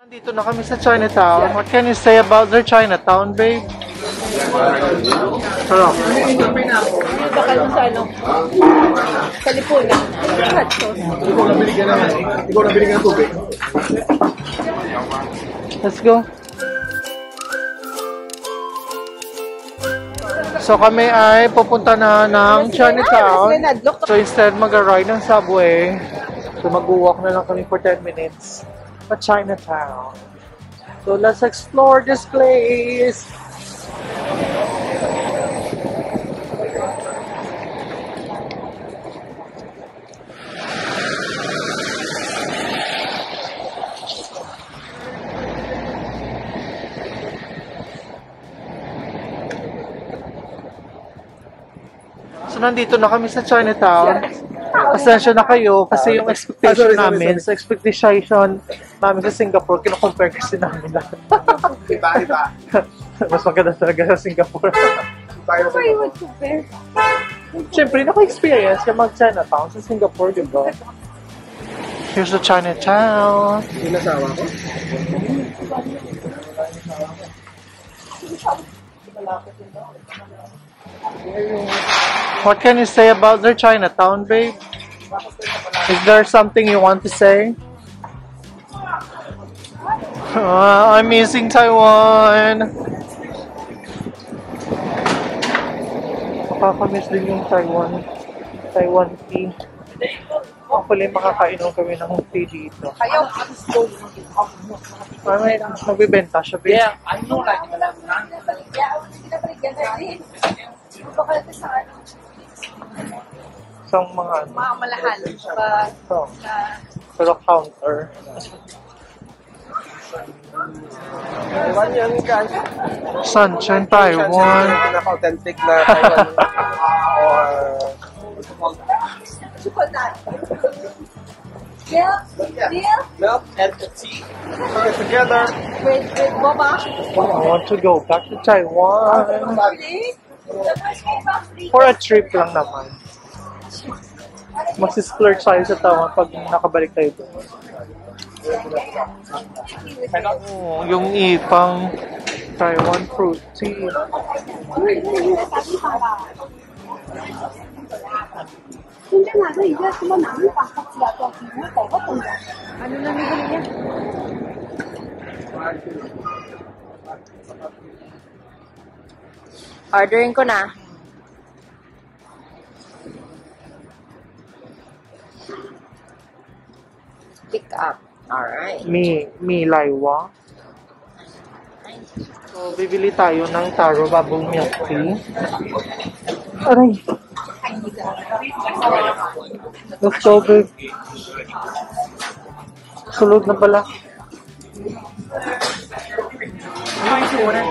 Nandito na kami sa Chinatown. What can you say about their Chinatown, babe? Sarap. Bakal mo sa ano? Sa lipunan. Hot sauce. Ikaw nabili ka ng tubig. Let's go. So kami ay pupunta na ng Chinatown. So instead mag-ride ng subway, so mag-walk na lang kami for 10 minutes sa Chinatown. So let's explore this place. So nandito na kami sa Chinatown. Pasensya na kayo kasi yung expectation namin, sa expectation namin sa Singapore, kino-compare kasi namin lahat. Iba. Mas maganda talaga sa Singapore. Why you would compare? Siyempre, naka-experience ka mag-Chinatown sa Singapore, di ba? Here's the Chinatown. Yung nasawa ko? What can you say about their Chinatown, babe? Is there something you want to say? I'm missing Taiwan. Makakamiss din yung Taiwan tea. Hopefully makakainom kami ng tea dito. May magbibenta siya, babe. Yeah, I know like Isang mga ano. Mga malahal. So, pero counter. Taiwan yan, guys. Sunshine, Taiwan. Authentic na Taiwan. Or... Milk and tea. Put it together. With boba. I want to go back to Taiwan. Really? For a trip lang naman. Magsisplurge tayo sa Taiwan pag nakabalik tayo doon. Oh, yung ipang Taiwan fruit tea. Ano na nabili niya? Ordering ko na. Pick up. Alright. Mi Laiwa. So, bibili tayo ng taro bubble milk tea. Aray! Let's go, babe. Sulod na pala. I'm going to order.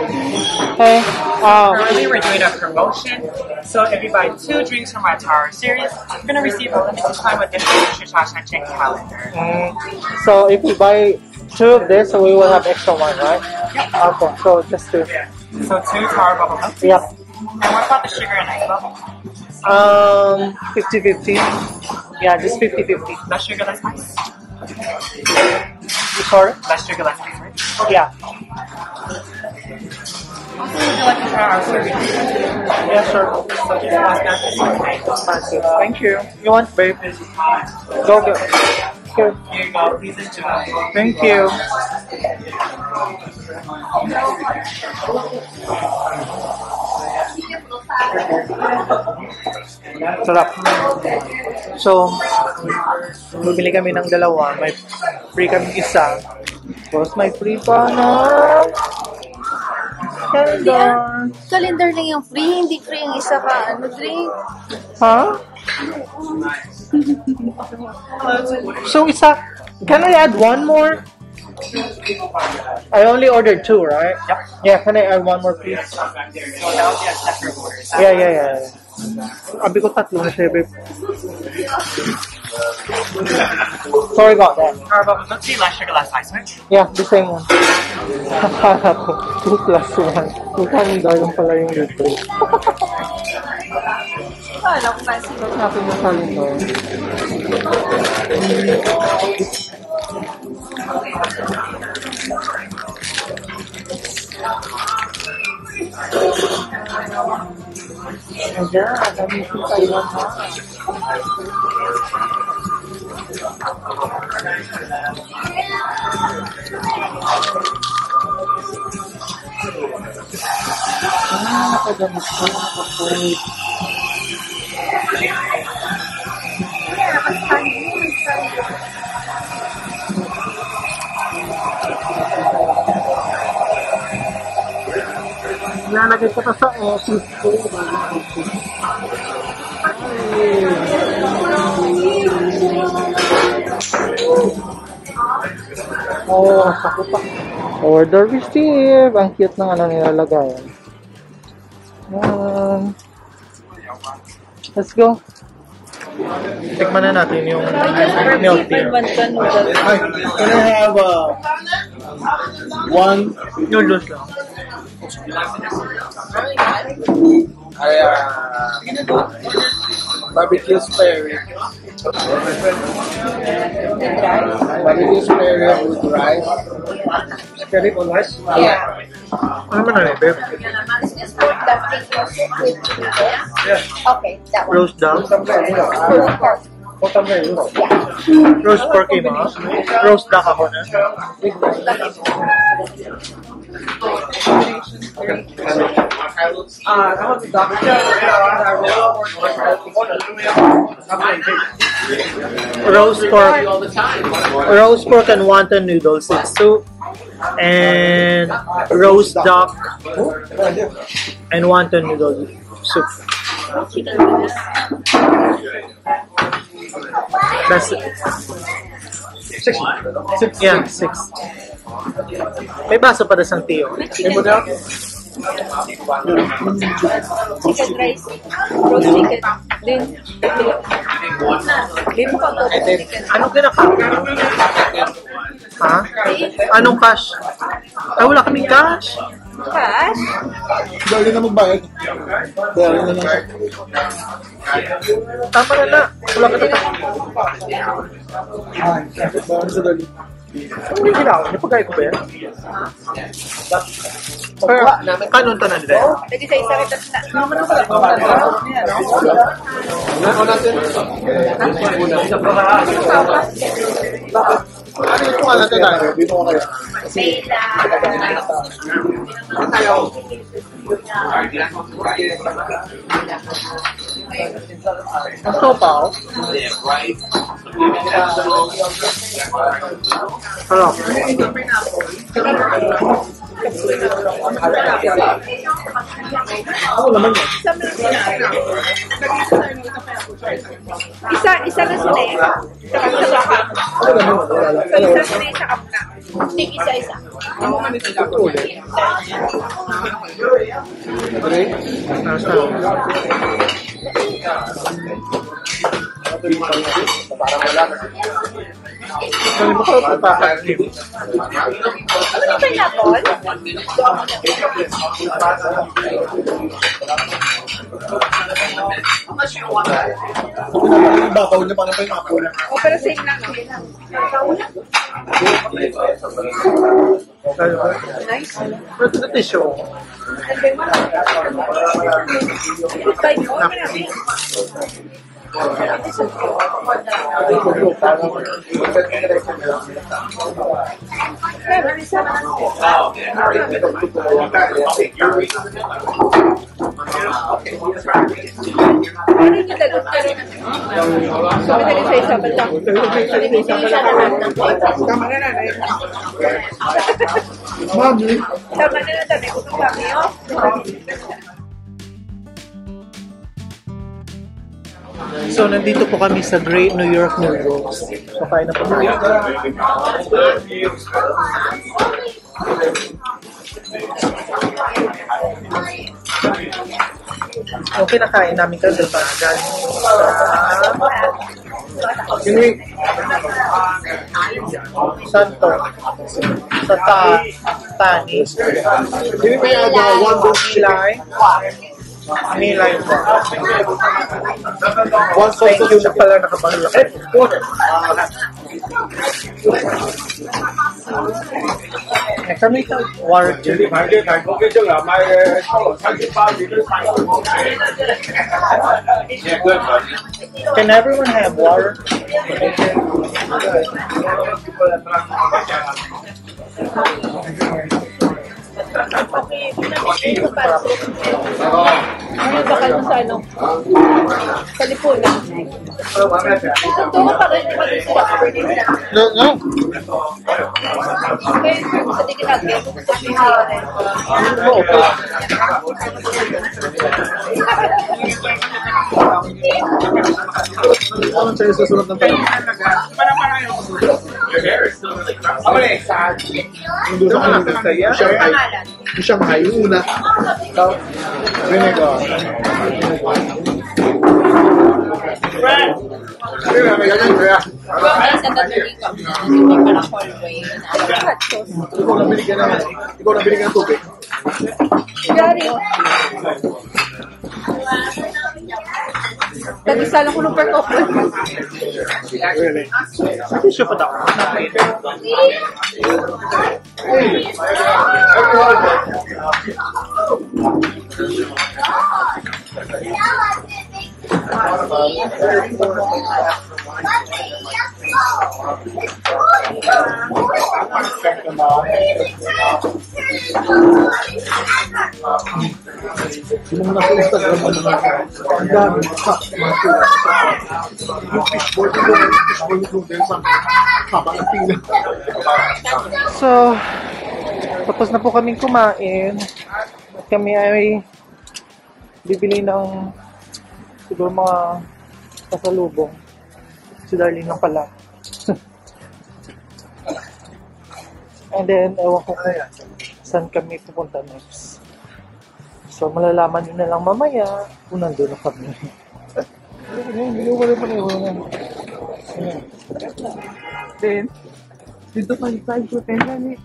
Hey, Currently, we're doing a promotion. So if you buy 2 drinks from our Tower series, you're going to receive a limited time edition Shashanchen calendar. so if you buy 2 of this, so we will have extra one, right? Okay, so just 2. So 2 Tower bubble milk. Yep. And what about the sugar and ice bubble? 50-50. Yeah, just 50-50. Less sugar, less ice. Sorry? Less sugar, less ice, right? Yeah. Also, would you like to try our serving? Yeah, sure. So just ask that this is Thank you. You want, babe? Go, go. Here. Here you go. Please enjoy. Thank you. Sarap. So, bumili kami ng dalawa. May free kami isa. Tapos may free pa na calendar. Calendar lang yung free, hindi free yung isa ka. Ano, drink? Huh? So, isa. Can I add one more? I only ordered 2, right? Yep. Yeah, can I add one more, please? So that would be a separate order. Yeah. Abi ko 3 na siya, babe. Sorry about that. Tower bubble milk tea, less sugar, less ice, right? Yeah, the same one. Akala ko, 2 plus 1. Kung calendar yung pala yung libre. Wala ko kasi. Akin na calendar. Ayan, dami sa Taiwan ha. Nakagamit ko, nakapoint. Nalagay ko pa sa office ko. Oh, sako pa. Order received. Ang cute ng ano nilalagay. Let's go. Tikman na natin yung milk tea. Hi, can I have one Noodles lang. barbecue spare rib? Barbecue spare rib with rice. Spare rib on rice? Yeah. Ano man na babe? Is this pork dumpling also with noodles? Okay, that one. Roast duck? Pork. Roast pork mo? Roast duck ako na. Roast pork and wonton noodles in soup, and roast duck and wonton noodle soup. That's it. Six. Yeah, 6. May baso pa sa tiyo. Chicken rice. Roast chicken. Then, chicken. Anong kinakain? Ha? Anong cash? Ay, wala kaming cash. Cash? Dali na magbayad. Dali na lang. Tama na na. Wala ka na. Dali sa dali. Ano yung ginawa? Napagay ko ba yan? Pero, kanon tanan nila? Pwede sa isa rin na. Ako natin. Ano ito nga natin tayo? Dito ko kayo. Ang sopaw? Hello. Ako naman yun. Isa na sila eh. Sa baka. So, isa sila sa kapna. Take isa-isa. Sabi mo ko ito papaklim. Ano yung pineapple? Yung babaw niya parang pineapple. O, pero same lang. Nice. Pero ito na tissue. And then, bite mo. So, nandito po kami sa Great New York Noodles. So, kain na po kami. Yung kinakain namin kasi pa galing sa Santo. Sa Tani. Hindi may one book Nilay. Nilay po. one Thank you na pala nakapagla. Can we have water too? Can everyone have water? Ngayon bakal mo sa ano? Sa lipunan. Tungo pa rin yung No, no. sa di kinagyan. Ano sa'yo susunod ng tayo? Shanghai, yung una. Vinegar. Ikaw nabili ka ng tubig. Gary. Nag-isa lang ko ng per-couple. Really? Siya pa daw. Yung mga nasa Instagram mo naman, ang dami, yung fishbowl yung din sa habang ang pila. So, tapos na po kaming kumain. At kami ay bibili ng siguro mga pasalubong. Si Darlene lang pala. And then, ewan ko saan kami pupunta next. So, malalaman nyo na lang mamaya kung nandun na kami. Then, dito pa 5 to 10 lang eh.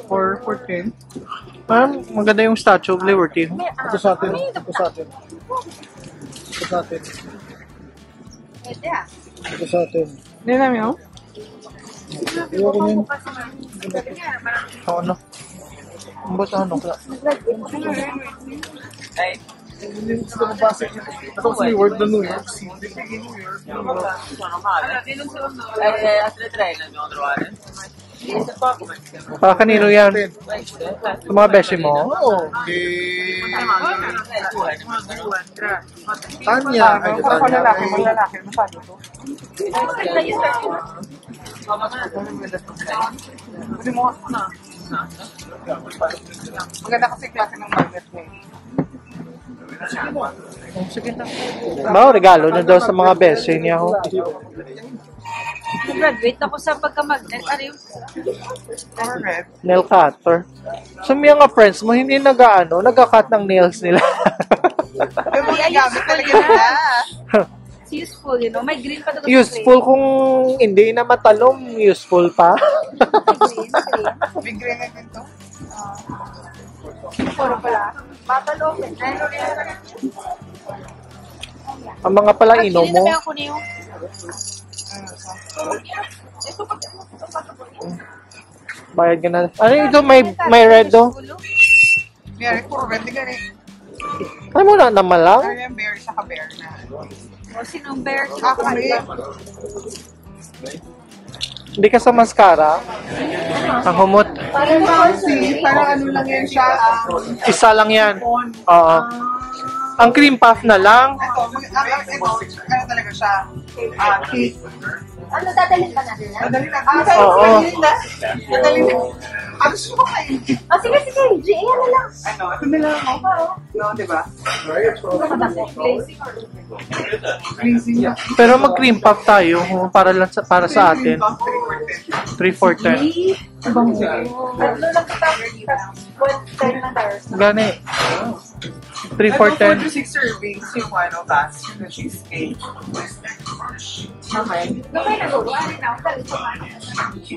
4 10. Ma'am, maganda yung Statue of Liberty. Ito sa atin. Ito sa atin. Ito sa atin. Ito sa atin. Hindi namin ako? Ayoko yun. Ano? Ang ba sa ano? Ay. Ito kasi yung word na New York City. Kanino yan? Sa mga beshi mo? Oo. Tanya. Malalaki. Masyado to. Hindi mo ako na. Maganda kasi klase ng magnet mo. Sige na. Bao, regalo na daw sa mga beshi niya ako. Graduate ako sa pagka-magnet. Ano yung Nail cutter. So, may mga friends mo, hindi nag-cut ng nails nila. Pero gamit talaga nila. Useful, you know. May green pa doon. Useful kung hindi na matalom, useful pa. Big green na din to. Puro pala. Matalom. Ang mga pala ino mo. Bayad ka na. Ano ito? May red do? Berry, puro red ka rin. Ay mo na naman lang? Ano yung berry sa ka-bear na? O, sinong bear? Ako rin. Hindi ka sa mascara? Ang humot? Parang ano lang yan siya. Isa lang yan. Oo. Ang cream puff na lang. Ito, ano talaga siya? Cake. Ano, dadalhin ba natin yan? Dadalhin natin. Oo. Dadalhin mo. Gusto ko kayo. Sige, G, ayan na lang. Ano, ito na lang ako. No, diba? Pero mag-cream puff tayo para sa atin. 3 for 10. Ano lang kita? 1 na tayo. Gani. 3 for 10. 6 servings yung ano, tas yung cheesecake. Okay.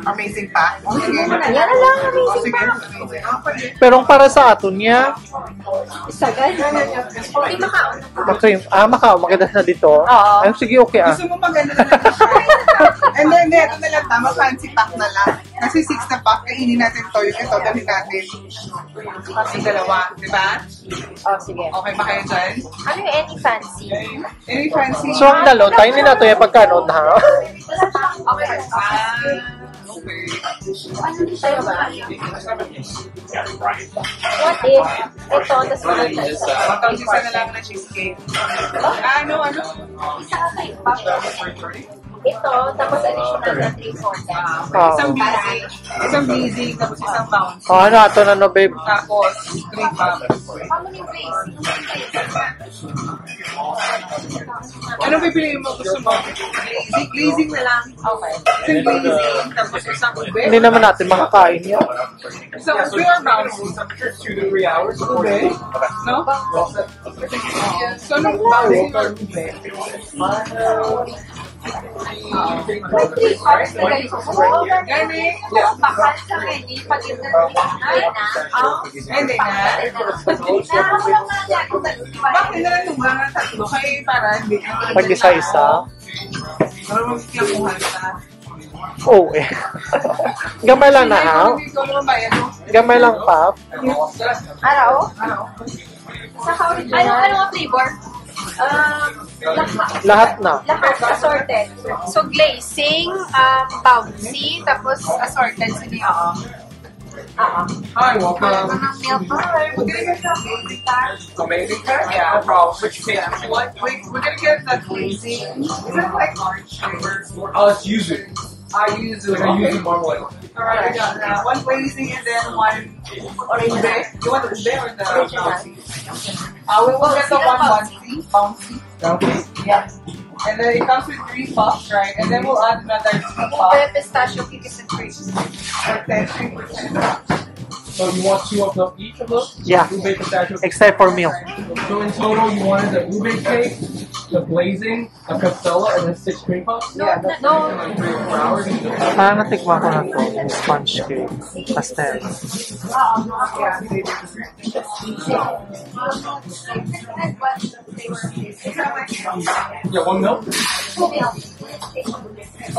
Amazing pa. Sige. Yan lang, amazing pa. Pero para sa aton niya, Sagay. Okay, Macau. Macau, maganda na dito. Oo. Ay, sige, okay ah. Gusto mo maganda na lang. And then, ito na lang tama, fancy pack na lang. Kasi 6 na pack, kainin natin to, yung ito, dalhin natin. Yung dalawa, di ba? Oh, sige. Okay ba kayo dyan? Ano yung any fancy? Any fancy? So, ang dalo, tayo nila ito yung pagkano na. Okay. Okay. Sa'yo ba? What if ito, tapos mga isa? Isa na lang na cheesecake. Ano? Ito, tapos additional na 3 Oh. Isang bleeding, tapos isang bounce. Oh, ano ato na no, babe? Tapos, 3 pop. How many ways? Ano pipiliin mo? Gusto mo? Glazing na lang. Okay. Isang glazing, tapos isang ube. Hindi naman natin makakain yan. Isang ube or bounce? 2 to 3 hours. Ube? No? So, anong bounce or ube? Gani? Bakal sa menu, pag-ibig Hindi na. Bakit na lang yung mga tatlo? Kaya para hindi. Pag isa-isa. Para magkikakuhan ka. Oh, eh. Gamay lang na, ha? Gamay lang, Pap. Araw? Ano nga flavor? Lahat na. Lahat assorted. So glazing, bouncy, tapos assorted. Sige, oo. Hi, welcome. Milk bar. Amazing cut? Yeah, no problem. Which cake would you like? Wait, we're gonna get that glazing. Is it like orange flavor? Oh, it's yuzu. Yuzu. Like a yuzu marmalade. Alright, I got that. One glazing and then one orange. You want the ube or the bouncy? We will get the one bouncy. Yeah. And then it comes with 3 puffs, right? And then we'll add another 2 puffs. Pistachio cookies and cream. For 3%. So you want 2 of them, each of those? Yeah. Ube pistachio. Except for milk. So in total, you wanted the ube cake, the glazing, a castella, and then 6 cream puffs? Yeah, In like 3 or 4 hours. Parang natikman ko na to. Sponge cake. Pastel. Yeah, 1 milk?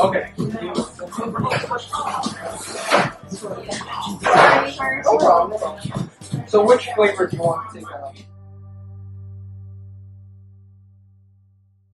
Okay. So which flavor do you want to take out?